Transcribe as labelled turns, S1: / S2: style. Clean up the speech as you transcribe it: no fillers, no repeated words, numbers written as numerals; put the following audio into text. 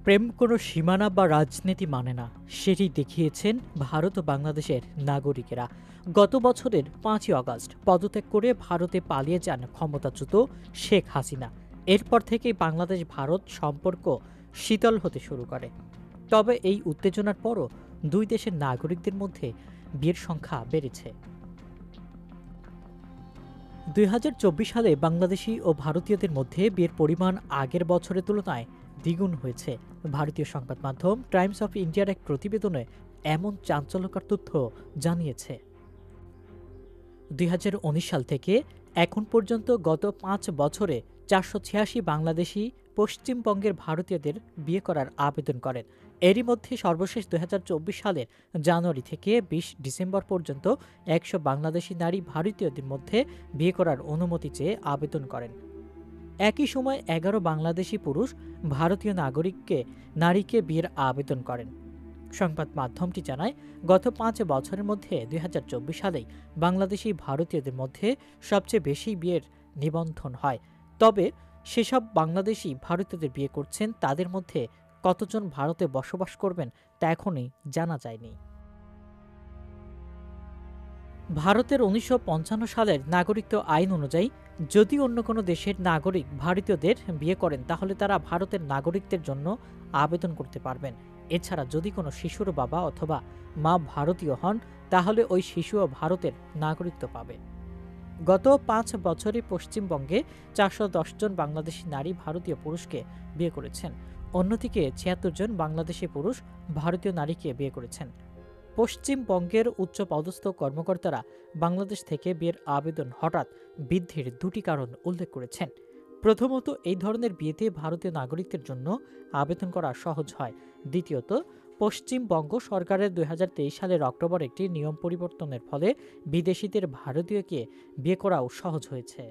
S1: প্রেম কোনো সীমানা বা রাজনীতি মানে না, সেটি দেখিয়েছেন ভারত ও বাংলাদেশের নাগরিকেরা। গত বছরের ৫ই আগস্ট পদত্যাগ করে ভারতে পালিয়ে যান ক্ষমতাচ্যুত শেখ হাসিনা। এরপর থেকেই বাংলাদেশ ভারত সম্পর্ক শীতল হতে শুরু করে। তবে এই উত্তেজনার পরও দুই দেশের নাগরিকদের মধ্যে বিয়ের সংখ্যা বেড়েছে। ২০২৪ সালে বাংলাদেশি ও ভারতীয়দের মধ্যে বিয়ের পরিমাণ আগের বছরের তুলনায় দ্বিগুণ হয়েছে। ভারতীয় সংবাদ মাধ্যম টাইমস অফ ইন্ডিয়ার এক প্রতিবেদনে এমন চাঞ্চল্যকর তথ্য জানিয়েছে। ২০১৯ সাল থেকে এখন পর্যন্ত গত ৫ বছরে ৪৮৬ বাংলাদেশি পশ্চিমবঙ্গের ভারতীয়দের বিয়ে করার আবেদন করেন। এরই মধ্যে সর্বশেষ ২০২৪ সালের জানুয়ারি থেকে ২০ ডিসেম্বর পর্যন্ত ১০০ বাংলাদেশি নারী ভারতীয়দের মধ্যে বিয়ে করার অনুমতি চেয়ে আবেদন করেন। একই সময় ১১ বাংলাদেশি পুরুষ ভারতীয় নারীকে বিয়ের আবেদন করেন। সংবাদ মাধ্যমটি জানায়, গত ৫ বছরের মধ্যে ২০২৪ সালেই বাংলাদেশি ভারতীয়দের মধ্যে সবচেয়ে বেশি বিয়ের নিবন্ধন হয়। তবে সেসব বাংলাদেশি ভারতীয়দের বিয়ে করছেন, তাদের মধ্যে কতজন ভারতে বসবাস করবেন তা এখনই জানা যায়নি। ভারতের ১৯৫৫ সালের নাগরিকত্ব আইন অনুযায়ী যদি অন্য কোনো দেশের নাগরিক ভারতীয়দের বিয়ে করেন, তাহলে তারা ভারতের নাগরিকদের জন্য আবেদন করতে পারবেন। এছাড়া যদি কোনো শিশুর বাবা অথবা মা ভারতীয় হন, তাহলে ওই শিশুও ভারতের নাগরিকত্ব পাবে। গত ৫ বছরে পশ্চিমবঙ্গে ৪১০ জন বাংলাদেশি নারী ভারতীয় পুরুষকে বিয়ে করেছেন। অন্যদিকে ৭৬ জন বাংলাদেশি পুরুষ ভারতীয় নারীকে বিয়ে করেছেন। পশ্চিমবঙ্গের উচ্চপদস্থ কর্মকর্তারা বাংলাদেশ থেকে বিয়ের আবেদন হঠাৎ বৃদ্ধির দুটি কারণ উল্লেখ করেছেন। প্রথমত, এই ধরনের বিয়েতে ভারতীয় নাগরিকদের জন্য আবেদন করা সহজ হয়। দ্বিতীয়ত, পশ্চিমবঙ্গ সরকারের ২০২৩ সালের অক্টোবর একটি নিয়ম পরিবর্তনের ফলে বিদেশিদের ভারতীয়কে বিয়ে করাও সহজ হয়েছে।